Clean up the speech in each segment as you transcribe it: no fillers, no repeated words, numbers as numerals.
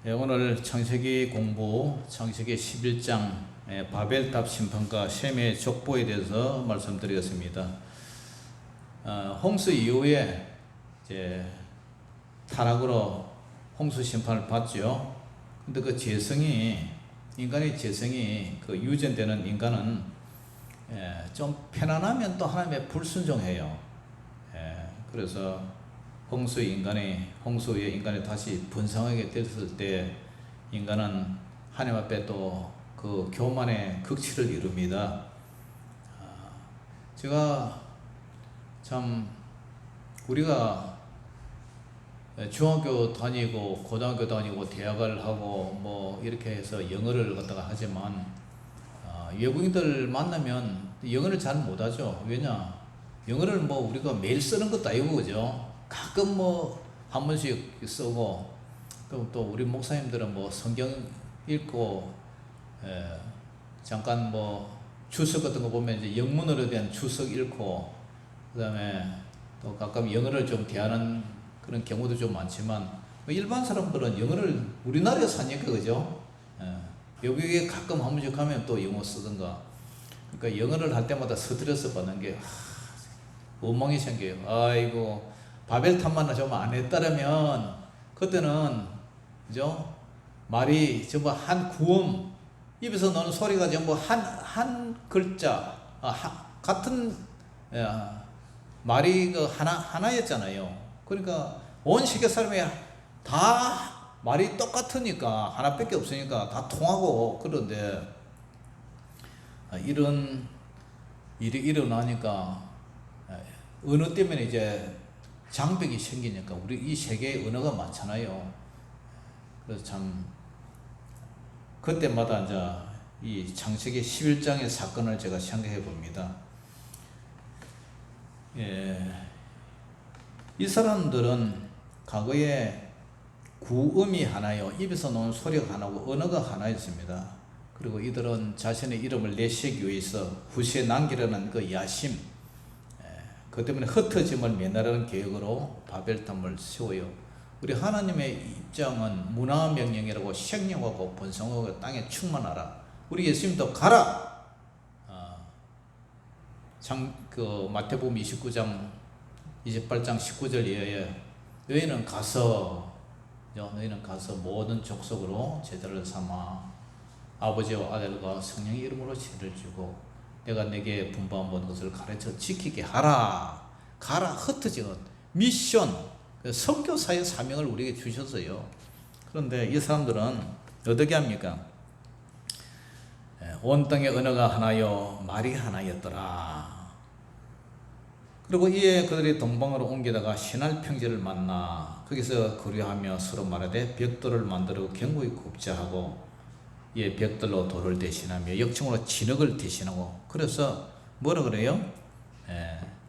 오늘 창세기 공부, 창세기 11장 바벨탑 심판과 셈의 족보에 대해서 말씀드리겠습니다. 홍수 이후에 이제 타락으로 홍수 심판을 받죠. 근데 그 재성이, 인간의 재성이, 그 유전되는 인간은 좀 편안하면 또 하나님의 불순종해요. 그래서 홍수에 인간이 다시 번성하게 됐을 때 인간은 하나님 앞에 또 그 교만의 극치를 이룹니다. 제가 참 우리가 중학교 다니고 고등학교 다니고 대학을 하고 뭐 이렇게 해서 영어를 갖다가 하지만 외국인들 만나면 영어를 잘 못하죠. 왜냐? 영어를 뭐 우리가 매일 쓰는 것도 아니고, 그죠? 가끔 뭐 한 번씩 쓰고, 또 우리 목사님들은 뭐 성경 읽고, 잠깐 뭐 주석 같은 거 보면 이제 영문으로 된 주석 읽고, 그 다음에 또 가끔 영어를 좀 대하는 그런 경우도 좀 많지만, 일반 사람들은 영어를 우리나라에 사니까, 그죠? 외국에 가끔 한 번씩 가면 또 영어 쓰든가. 그러니까 영어를 할 때마다 스트레스 받는 게 엉망이 생겨요. 아이고, 바벨탑만 좀 안 했다면 그때는, 그죠? 말이 전부 한 구음, 입에서 나오는 소리가 전부 한 글자, 같은 말이 그 하나였잖아요. 그러니까 온 세계 사람이 다 말이 똑같으니까, 하나밖에 없으니까 다 통하고. 그런데 이런 일이 일어나니까 언어 때문에 이제 장벽이 생기니까, 우리 이 세계에 언어가 많잖아요. 그래서 참 그때마다 이제 이 창세기 11장의 사건을 제가 생각해 봅니다. 이 사람들은 과거에 구음이 하나요, 입에서 나오는 소리가 하나고 언어가 하나였습니다. 그리고 이들은 자신의 이름을 내세우기 위해서 후세에 남기려는 그 야심, 그 때문에 흩어짐을 면하려는 계획으로 바벨탑을 세워요. 우리 하나님의 입장은 문화명령이라고, 생명하고 번성하고 땅에 충만하라. 우리 예수님도 가라. 그 마태복음 28장 19절 이하에 너희는 가서 모든 족속으로 제자를 삼아 아버지와 아들과 성령의 이름으로 죄를 지고 내가 내게 분부한 모든 것을 가르쳐 지키게 하라. 가라, 흩어지는 미션, 선교사의 사명을 우리에게 주셨어요. 그런데 이 사람들은 어떻게 합니까? 온 땅의 언어가 하나요, 말이 하나였더라. 그리고 이에 그들이 동방으로 옮기다가 신할 평지를 만나 거기서 거류하며 서로 말하되 벽돌을 만들어 견고히 굽자 하고, 이에 벽돌로 돌을 대신하며 역청으로 진흙을 대신하고, 그래서 뭐라 그래요?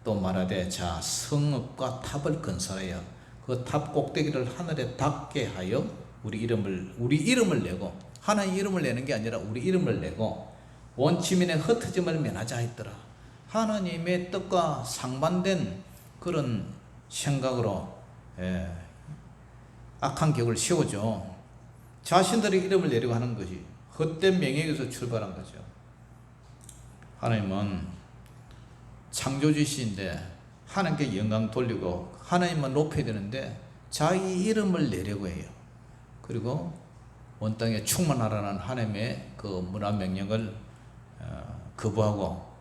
또 말하되 자 성읍과 탑을 건설하여 그 탑 꼭대기를 하늘에 닿게 하여 우리 이름을 내고, 하나님 이름을 내는 게 아니라 우리 이름을 내고 온 지민의 흩어짐을 면하자 했더라. 하나님의 뜻과 상반된 그런 생각으로 악한 격을 세우죠. 자신들의 이름을 내려고 하는 것이 헛된 명예에서 출발한 거죠. 하나님은 창조주이신데 하나님께 영광 돌리고 하나님만 높여야 되는데 자기 이름을 내려고 해요. 그리고 온 땅에 충만하라는 하나님의 그 문화 명령을 거부하고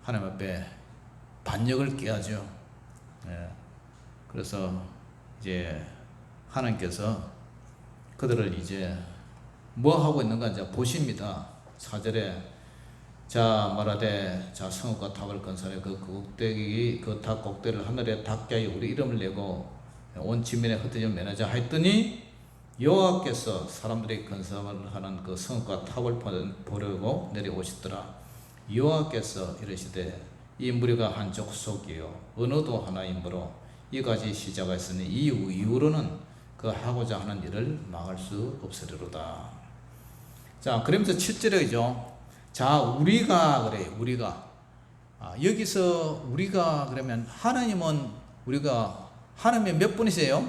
하나님 앞에 반역을 깨하죠. 그래서 이제 하나님께서 그들을 이제 뭐 하고 있는가 이제 보십니다. 4절에 자 말하되 자 성읍과 탑을 건설해 그 꼭대기 그 탑 꼭대기를 하늘에 닿게 하여 우리 이름을 내고 온 지면에 흩어짐을 면하자 했더니 여호와께서 사람들이 건설을 하는 그 성읍과 탑을 보려고 내려오시더라. 여호와께서 이르시되 이 무리가 한 족속이요 언어도 하나이므로 이같이 시작가 있으니 이후로는 그 하고자 하는 일을 막을 수 없으리로다. 자, 그러면서 7절이죠. 자, 우리가 그래요. 우리가. 여기서 우리가 그러면 하나님은 우리가 하나님이 몇 분이세요?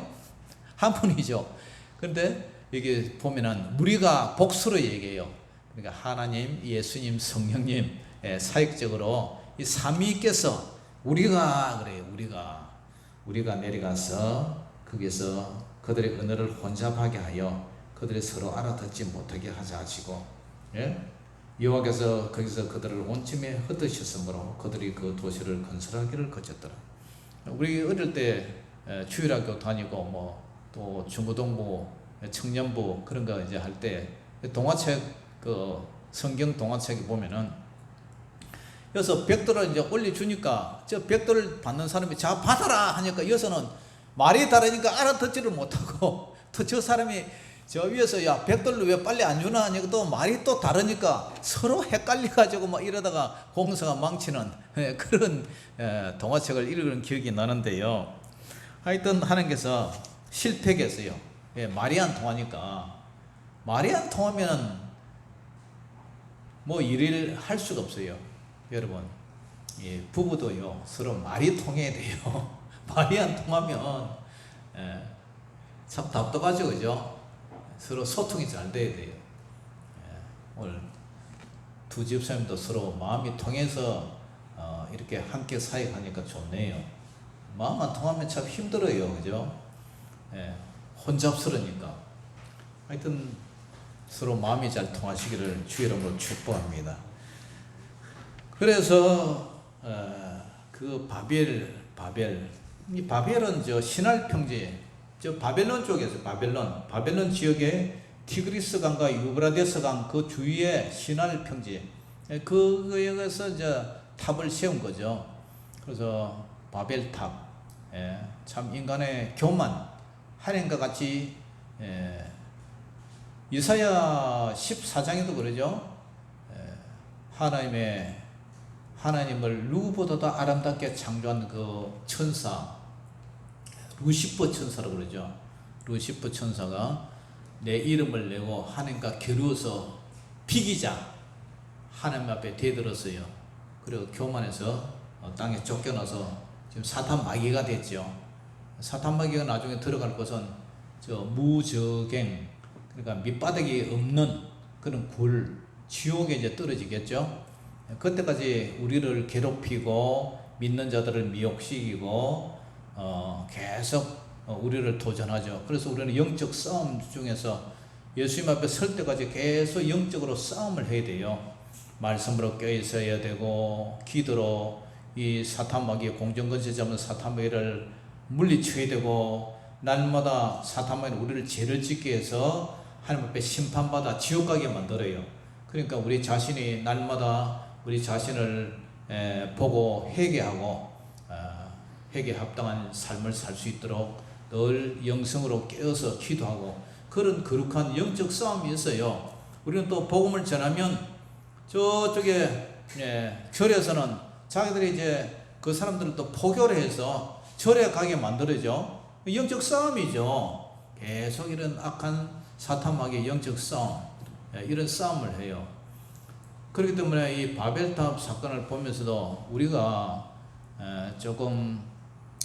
한 분이죠. 그런데 이게 보면은 우리가 복수로 얘기해요. 그러니까 하나님, 예수님, 성령님, 사역적으로 이 삼위께서 우리가 그래요. 우리가 내려가서 거기서 그들의 언어를 혼잡하게 하여 그들이 서로 알아듣지 못하게 하자 하시고, 예? 여호와께서 거기서 그들을 온침에 흩으셨으므로 그들이 그 도시를 건설하기를 거쳤더라. 우리 어릴 때 주일학교 다니고 뭐 또 중고등부, 청년부 그런 거 이제 할 때 동화책, 그 성경 동화책에 보면은 여기서 벽돌을 이제 올려주니까 저 벽돌을 받는 사람이 자 받아라 하니까 여기서는 말이 다르니까 알아듣지를 못하고 또 저 사람이 저 위에서 야 벽돌을 왜 빨리 안 주나 하니까 또 말이 또 다르니까 서로 헷갈려가지고 막 이러다가 공사가 망치는 그런 동화책을 읽은 기억이 나는데요. 하여튼 하나님께서 실패했어요. 말이 안 통하니까. 말이 안 통하면 뭐 일을 할 수가 없어요. 여러분, 부부도요 서로 말이 통해야 돼요. 말이 안 통하면 참 답답하죠, 그죠? 서로 소통이 잘 돼야 돼요. 오늘 두 집사님도 서로 마음이 통해서 이렇게 함께 사역하니까 좋네요. 마음 안 통하면 참 힘들어요, 그죠? 혼잡스러우니까. 하여튼 서로 마음이 잘 통하시기를 주의 이름으로 축복합니다. 그래서 그 이 바벨은 저 신할 평지, 저 바벨론 쪽에서 바벨론 지역에 티그리스 강과 유브라데스 강 그 주위에 신할 평지, 그거에서 이제 탑을 세운 거죠. 그래서 바벨탑, 참 인간의 교만, 하나님과 같이, 이사야 14장에도 그러죠. 하나님을 누구보다도 아름답게 창조한 그 천사, 루시퍼 천사라고 그러죠. 루시퍼 천사가 내 이름을 내고 하나님과 겨루어서 비기자 하나님 앞에 대들었어요. 그리고 교만해서 땅에 쫓겨나서 지금 사탄 마귀가 됐죠. 사탄 마귀가 나중에 들어갈 곳은 저 무저갱, 그러니까 밑바닥이 없는 그런 지옥에 이제 떨어지겠죠. 그때까지 우리를 괴롭히고 믿는 자들을 미혹시키고 계속 우리를 도전하죠. 그래서 우리는 영적 싸움 중에서 예수님 앞에 설 때까지 계속 영적으로 싸움을 해야 돼요. 말씀으로 껴있어야 되고, 기도로 이 사탄 마귀의 공정권세 잡은 사탄 마귀를 물리쳐야 되고, 날마다 사탄 마귀는 우리를 죄를 짓게 해서 하나님 앞에 심판받아 지옥 가게 만들어요. 그러니까 우리 자신이 날마다 우리 자신을 보고 회개하고 회개에 합당한 삶을 살 수 있도록 늘 영성으로 깨어서 기도하고, 그런 거룩한 영적 싸움이 있어요. 우리는 또 복음을 전하면 저쪽에 절에서는 자기들이 이제 그 사람들을 또 포교를 해서 절에 가게 만들어죠. 영적 싸움이죠. 계속 이런 악한 사탄 마귀의 영적 싸움, 이런 싸움을 해요. 그렇기 때문에 이 바벨탑 사건을 보면서도 우리가 조금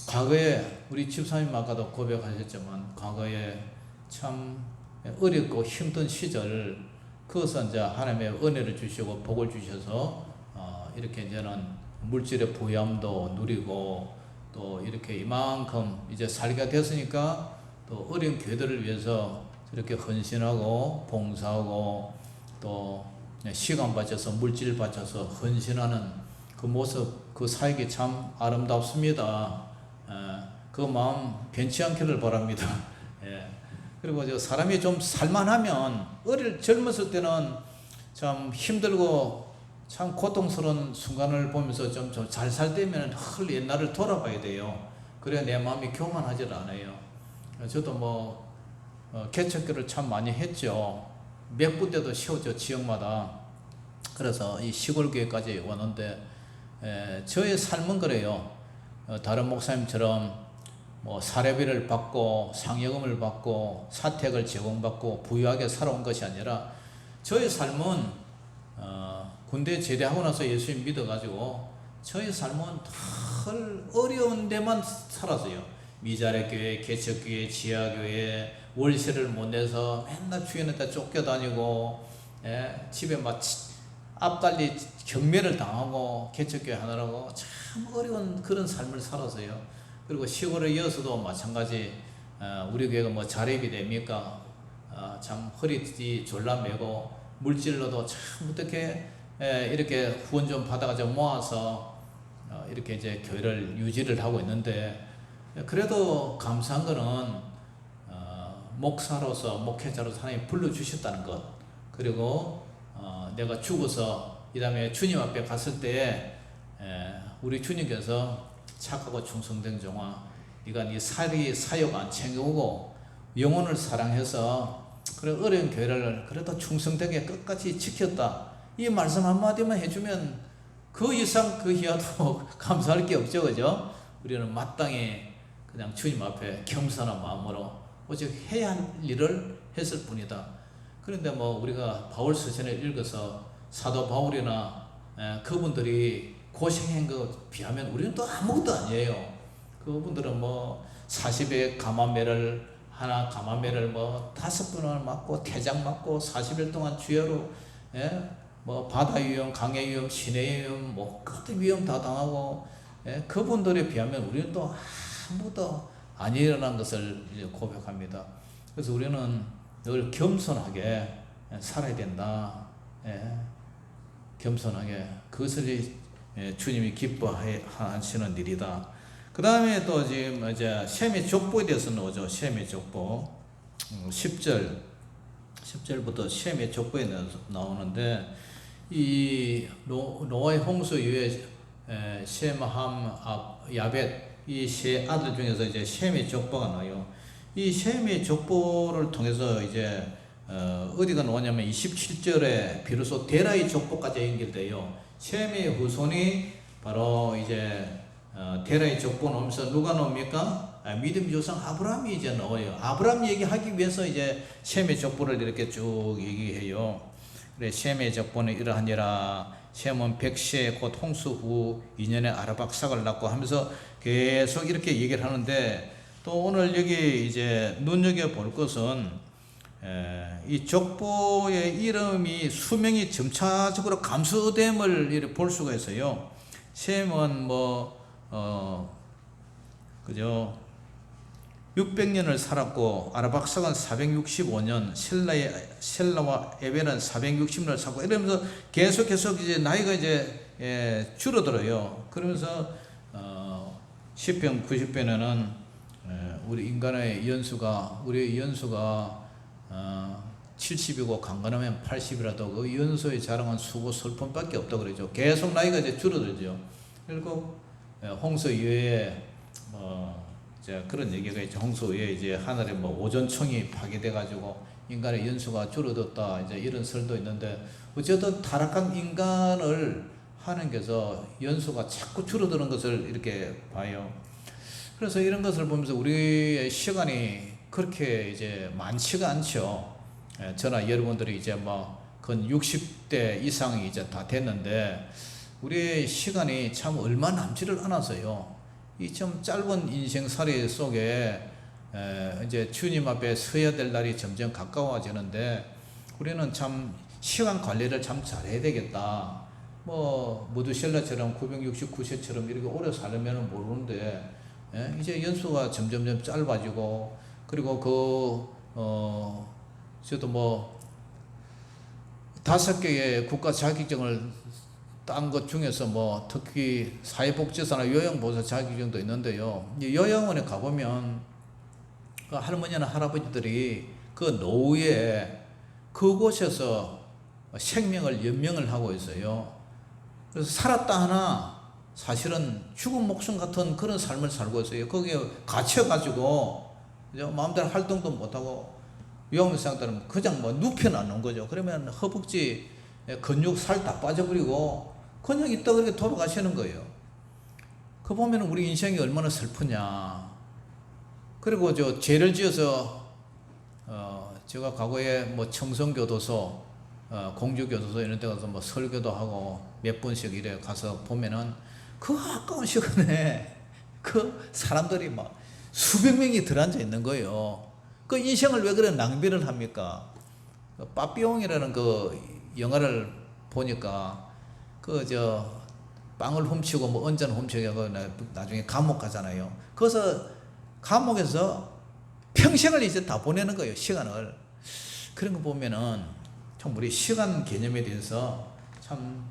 과거에 우리 집사님 아까도 고백하셨지만 과거에 참 어렵고 힘든 시절, 그것은 이제 하나님의 은혜를 주시고 복을 주셔서 이렇게 이제는 물질의 부유함도 누리고, 또 이렇게 이만큼 이제 살게 됐으니까 또 어려운 교회들을 위해서 이렇게 헌신하고 봉사하고 또 시간 바쳐서 물질 바쳐서 헌신하는 그 모습, 그 사역이 참 아름답습니다. 그 마음 변치 않기를 바랍니다. 그리고 저 사람이 좀 살만하면, 젊었을 때는 참 힘들고 참 고통스러운 순간을 보면서 좀 잘 살 때면 옛날을 돌아봐야 돼요. 그래야 내 마음이 교만하질 않아요. 저도 뭐 개척교를 참 많이 했죠. 몇 군데도 세웠죠, 지역마다. 그래서 이 시골 교회까지 왔는데 저의 삶은 그래요. 다른 목사님처럼 뭐 사례비를 받고 상여금을 받고 사택을 제공받고 부유하게 살아온 것이 아니라, 저의 삶은 군대 제대하고 나서 예수님 믿어가지고 저의 삶은 덜 어려운 데만 살았어요. 미자립 교회, 개척교회, 지하교회 월세를 못 내서 맨날 주인한테 쫓겨다니고, 예, 집에 막 앞달리 경매를 당하고 개척교회 하느라고 참 어려운 그런 삶을 살았어요. 그리고 시골에 이어서도 마찬가지. 우리 교회가 뭐 자립이 됩니까? 참 허리띠 졸라매고 물질로도 참 어떻게 이렇게 후원 좀 받아가지고 모아서 이렇게 이제 교회를 유지를 하고 있는데, 그래도 감사한 거는 목사로서 목회자로서 하나님 불러주셨다는 것, 그리고 내가 죽어서 이 다음에 주님 앞에 갔을 때 우리 주님께서 착하고 충성된 종아, 네가 네 사역 안 챙겨오고 영혼을 사랑해서 그래 어려운 교회를 그래도 충성되게 끝까지 지켰다, 이 말씀 한마디만 해주면 그 이상 그 이하도 감사할 게 없죠, 그죠? 우리는 마땅히 그냥 주님 앞에 겸손한 마음으로 오직 해야 할 일을 했을 뿐이다. 그런데 뭐 우리가 바울 서신을 읽어서 사도 바울이나 그분들이 고생한 것 비하면 우리는 또 아무것도 아니에요. 그분들은 뭐 40의 가마매를 하나, 가마매를 뭐 5번을 맞고 태장 맞고 40일 동안 주야로, 뭐 바다 위험, 강해 위험, 시내 위험, 뭐 그것도 위험 다 당하고, 그분들에 비하면 우리는 또 아무것도 아니라는 것을 이제 고백합니다. 그래서 우리는 늘 겸손하게 살아야 된다. 겸손하게, 그것을 주님이 기뻐하시는 일이다. 그 다음에 또 지금 이제 셈의 족보에 대해서 나오죠. 셈의 족보 10절부터 셈의 족보에 나오는데, 이 노아의 홍수 이후에 셈, 함, 야벳 이 세 아들 중에서 이제 셈의 족보가 나요. 이 셈의 족보를 통해서 이제 어디가 나오냐면 27절에 비로소 데라의 족보까지 연결돼요. 셈의 후손이 바로 이제 데라의 족보 나오면서 누가 나옵니까? 믿음의 조상 아브라함이 이제 나와요. 아브라함 얘기하기 위해서 이제 셈의 족보를 이렇게 쭉 얘기해요. 그래, 셈의 족보는 이러하니라. 셈은 백세 곧 홍수 후 2년에 아르박삭을 낳고 하면서 계속 이렇게 얘기를 하는데, 또 오늘 여기 이제 눈여겨볼 것은 이 족보의 이름이 수명이 점차적으로 감소됨을 볼 수가 있어요. 셈은 그죠? 600년을 살았고, 아르박삭은 465년, 셀라와 에벨은 460년을 살고, 이러면서 계속 이제 나이가 이제 줄어들어요. 그러면서 시편 90편에는 우리 인간의 연수가 70이고 강건하면 80이라도 그 연소의 자랑은 수고 슬픔밖에 없다 그러죠. 계속 나이가 이제 줄어들죠. 그리고 홍수 이후에 이제 그런 얘기가 있죠. 홍수 이후에 이제 하늘에 뭐 오존청이 파괴돼 가지고 인간의 연수가 줄어들었다, 이제 이런 설도 있는데, 어쨌든 타락한 인간을 하나님께서 연수가 자꾸 줄어드는 것을 이렇게 봐요. 그래서 이런 것을 보면서 우리의 시간이 그렇게 이제 많지가 않죠. 저나 여러분들이 이제 근 60대 이상이 이제 다 됐는데, 우리의 시간이 참 얼마 남지를 않아서요. 이 좀 짧은 인생살이 속에 이제 주님 앞에 서야 될 날이 점점 가까워지는데, 우리는 참 시간 관리를 참 잘해야 되겠다. 무드셀라처럼 969세처럼 이렇게 오래 살려면 모르는데, 이제 연수가 점점 짧아지고, 그리고 저도 5개의 국가 자격증을 딴 것 중에서 특히 사회복지사나 요양보호사 자격증도 있는데요. 이 요양원에 가보면 그 할머니나 할아버지들이 그 노후에 그곳에서 생명을 연명을 하고 있어요. 그래서 살았다 하나 사실은 죽은 목숨 같은 그런 삶을 살고 있어요. 거기에 갇혀가지고 마음대로 활동도 못하고, 요양원생들은 그냥 눕혀놓는 거죠. 그러면 허벅지 근육 살 다 빠져버리고 그냥 있다 그렇게 돌아가시는 거예요. 그 보면 우리 인생이 얼마나 슬프냐. 그리고 죄를 지어서 제가 과거에 청성교도소, 공주교도소 이런 데 가서 설교도 하고 몇 번씩 이래 가서 보면은 그 아까운 시간에 그 사람들이 수백 명이 들어앉아 있는 거예요. 그 인생을 왜 그런 낭비를 합니까? 빠삐용이라는 그 영화를 보니까 빵을 훔치고 뭐 은전 훔치고 나중에 감옥 가잖아요. 거기서 감옥에서 평생을 이제 다 보내는 거예요. 시간을. 그런 거 보면은 참 우리 시간 개념에 대해서 참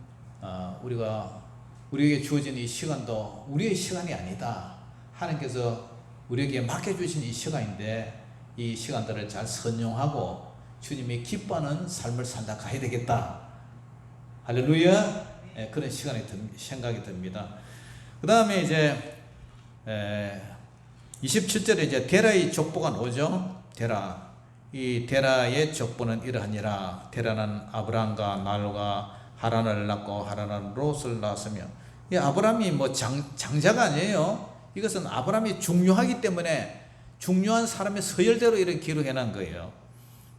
우리에게 주어진 이 시간도 우리의 시간이 아니다. 하나님께서 우리에게 맡겨주신 이 시간인데 이 시간들을 잘 선용하고 주님이 기뻐하는 삶을 살다 가야 되겠다. 할렐루야. 그런 생각이 듭니다. 그 다음에 이제 27절에 이제 데라의 족보가 나오죠. 이 데라의 족보는 이러하니라. 데라는 아브람과 날과 하란을 낳고 하란은 롯을 낳았으며, 이 아브람이 뭐 장자가 아니에요. 이것은 아브람이 중요하기 때문에 중요한 사람의 서열대로 이렇게 기록해 놓은 거예요.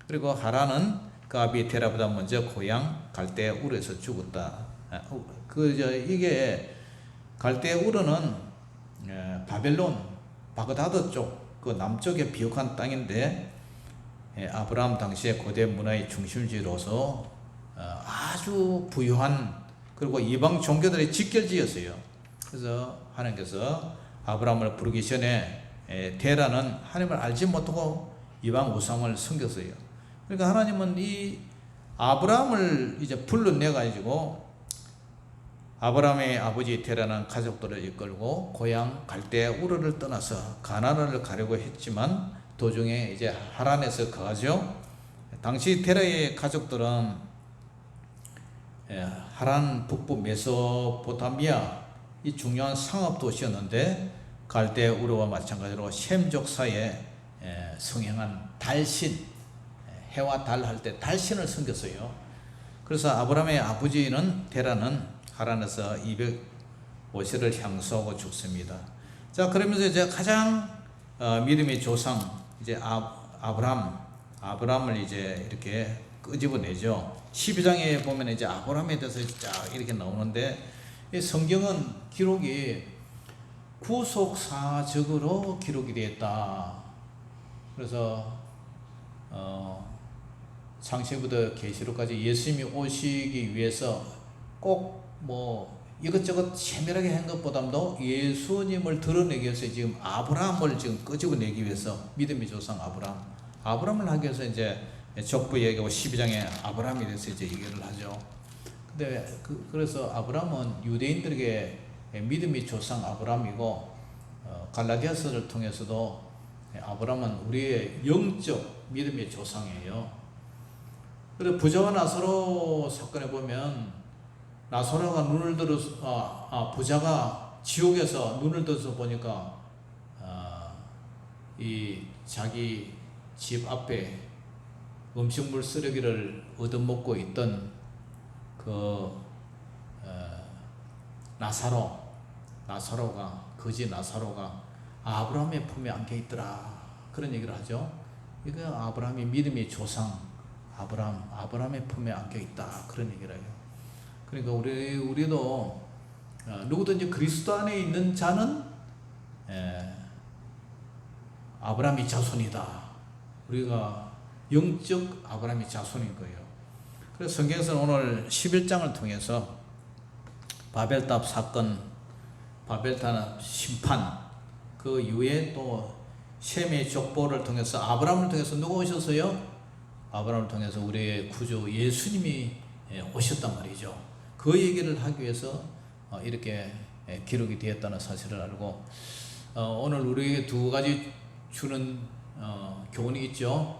그리고 하란은 그 아비 데라보다 먼저 고향 갈대 우르에서 죽었다. 이게 갈대 우르는 바벨론 바그다드 쪽 그 남쪽에 비옥한 땅인데, 아브라함 당시에 고대 문화의 중심지로서 아주 부유한, 그리고 이방 종교들의 직결지였어요. 그래서 하나님께서 아브라함을 부르기 전에 데라는 하나님을 알지 못하고 이방 우상을 섬겼어요. 그러니까 하나님은 이 아브라함을 이제 불러내 가지고 아브라함의 아버지 데라는 가족들을 이끌고 고향 갈대 우르를 떠나서 가나안을 가려고 했지만 도중에 이제 하란에서 거하죠. 당시 데라의 가족들은 하란 북부 메소포타미아 이 중요한 상업 도시였는데, 갈대 우르와 마찬가지로 셈족 사이에 성행한 달신, 해와 달 할 때 달신을 섬겼어요. 그래서 아브라함의 아버지는 데라는 하란에서 250일을 향수하고 죽습니다. 자, 그러면서 이제 가장 믿음의 조상 이제 아브라함을 이제 이렇게 끄집어내죠. 12장에 보면 이제 아브라함에 대해서 쫙 이렇게 나오는데, 이 성경은 기록이 구속사적으로 기록이 되었다. 그래서 창세기부터 계시록까지 예수님이 오시기 위해서 꼭 뭐 이것저것 세밀하게 한 것보다도 예수님을 드러내기 위해서 지금 아브라함을 지금 끄집어내기 위해서 믿음의 조상 아브라함을 하기 위해서 이제 족보 얘기하고 12장에 아브라함에 대해서 이제 얘기를 하죠. 근데 그래서 아브라함은 유대인들에게 믿음의 조상 아브라함이고, 갈라디아서를 통해서도 아브라함은 우리의 영적 믿음의 조상이에요. 그래서 부자와 나사로 사건에 보면 나사로가 눈을 들어서 부자가 지옥에서 눈을 들어서 보니까 이 자기 집 앞에 음식물 쓰레기를 얻어먹고 있던 나사로가 거지 나사로가 아브라함의 품에 안겨 있더라, 그런 얘기를 하죠. 이거 아브라함이 믿음의 조상 아브라함의 품에 안겨 있다, 그런 얘기를 해요. 그러니까 우리도 누구든지 그리스도 안에 있는 자는 아브라함의 자손이다. 우리가 영적 아브라함의 자손인 거예요. 그래서 성경에서는 오늘 11장을 통해서 바벨탑 사건, 바벨탑 심판, 그 이후에 또 셈의 족보를 통해서 아브라함을 통해서 누가 오셨어요? 아브라함을 통해서 우리의 구주 예수님이 오셨단 말이죠. 그 얘기를 하기 위해서 이렇게 기록이 되었다는 사실을 알고, 오늘 우리에게 두 가지 주는 교훈이 있죠.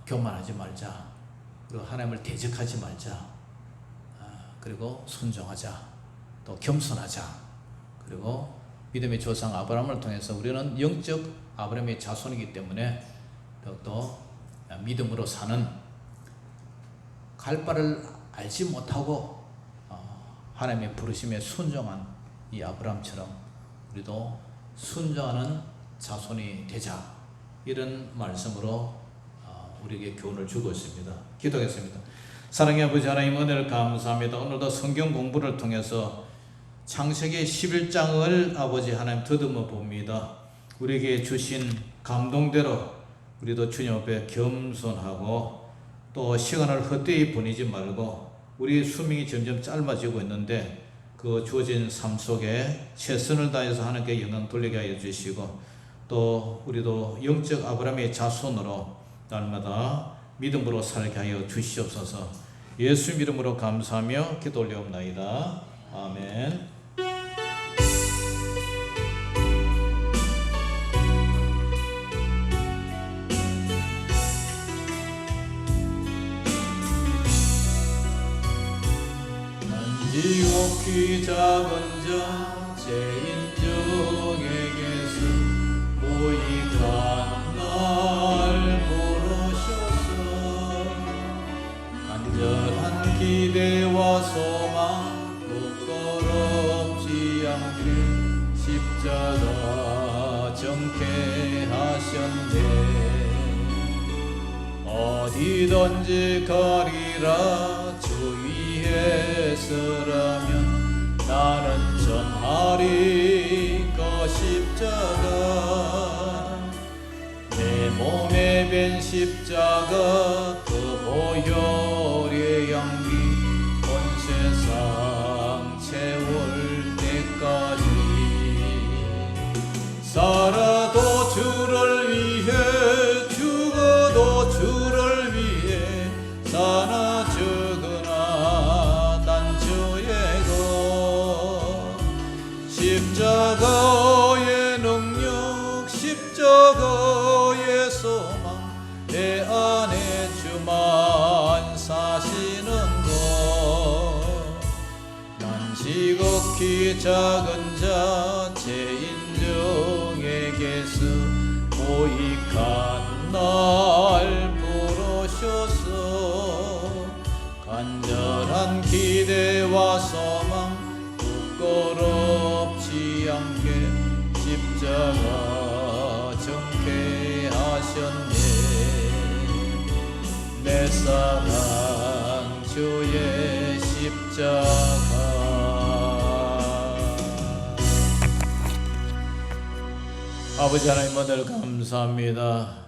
교만하지 말자, 그리고 하나님을 대적하지 말자, 그리고 순종하자, 또 겸손하자, 그리고 믿음의 조상 아브라함을 통해서 우리는 영적 아브라함의 자손이기 때문에 더욱더 믿음으로 사는, 갈 바를 알지 못하고 하나님의 부르심에 순종한 이 아브라함처럼 우리도 순종하는 자손이 되자, 이런 말씀으로 우리에게 교훈을 주고 있습니다. 기도하겠습니다. 사랑의 아버지 하나님, 은혜를 감사합니다. 오늘도 성경 공부를 통해서 창세기 11장을 아버지 하나님 더듬어 봅니다. 우리에게 주신 감동대로 우리도 주님 앞에 겸손하고 또 시간을 헛되이 보내지 말고 우리의 수명이 점점 짧아지고 있는데 그 주어진 삶 속에 최선을 다해서 하나님께 영광 돌리게 하여 주시고 또 우리도 영적 아브라함의 자손으로 날마다 믿음으로 살게 하여 주시옵소서. 예수 이름으로 감사하며 기도 올려옵나이다. 아멘. 지옥히 작은 자 죄인 중에게서 모익한 날 부르셔서 간절한 기대와 소망 부끄럽지 않게 십자가 정케 하셨네. 어디든지 가리라 주 위에 서라면 나는 전하리 그 십자가 내 몸에 밴 십자가 그 보혈의 향기 온 세상 채울 때까지 살아도 주를 위해 죽어도 주를 위해 사나 죽으나 난 주의 것 십자가의 능력 십자가의 소망 내 안에 주만 사시는 것 난 지극히 작은 자 죄인 중에게서 모익한 날 부르셔서 간절한 기대와 소망 부끄럽지 않게 십자가 정케 하셨네. 내 사랑 주의 십자가. 아버지 하나님 오늘 감사합니다.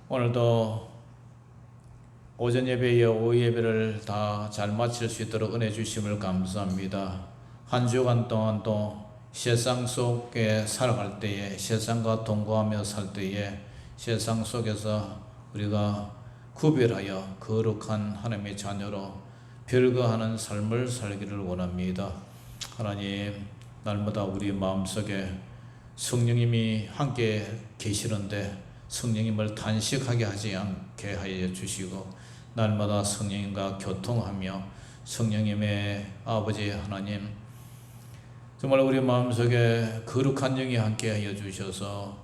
오늘도 오전 예배 이어 오후 예배를 다 잘 마칠 수 있도록 은혜 주심을 감사합니다. 한 주간 동안 또 세상 속에 살아갈 때에 세상과 동거하며 살 때에 세상 속에서 우리가 구별하여 거룩한 하나님의 자녀로 별거하는 삶을 살기를 원합니다. 하나님 날마다 우리 마음속에 성령님이 함께 계시는데 성령님을 단식하게 하지 않게 하여 주시고 날마다 성령님과 교통하며 성령님의 아버지 하나님 정말 우리 마음속에 거룩한 영이 함께 하여 주셔서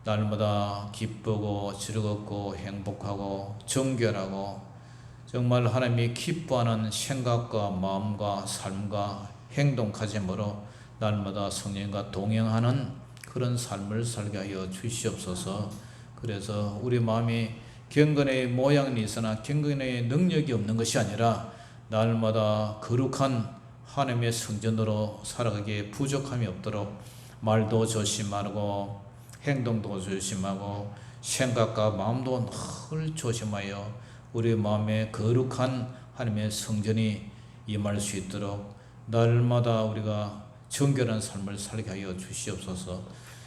날마다 기쁘고 즐겁고 행복하고 정결하고 정말 하나님이 기뻐하는 생각과 마음과 삶과 행동 가짐으로 날마다 성령과 동행하는 그런 삶을 살게 하여 주시옵소서. 그래서 우리 마음이 경건의 모양이 있으나 경건의 능력이 없는 것이 아니라 날마다 거룩한 하나님의 성전으로 살아가기에 부족함이 없도록 말도 조심하고 행동도 조심하고 생각과 마음도 늘 조심하여 우리 마음에 거룩한 하나님의 성전이 임할 수 있도록 날마다 우리가 정결한 삶을 살게 하여 주시옵소서.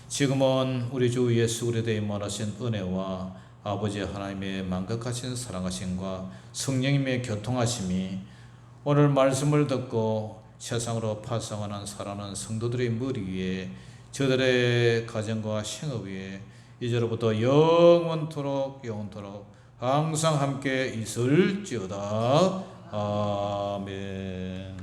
지금은 우리 주 예수 그리스도의 임하신 은혜와 아버지 하나님의 만극하신 사랑하심과 성령님의 교통하심이 오늘 말씀을 듣고 세상으로 파송하는 살아가는 성도들의 머리 위에 저들의 가정과 생업 위에 이제로부터 영원토록 항상 함께 있을지어다. 아멘.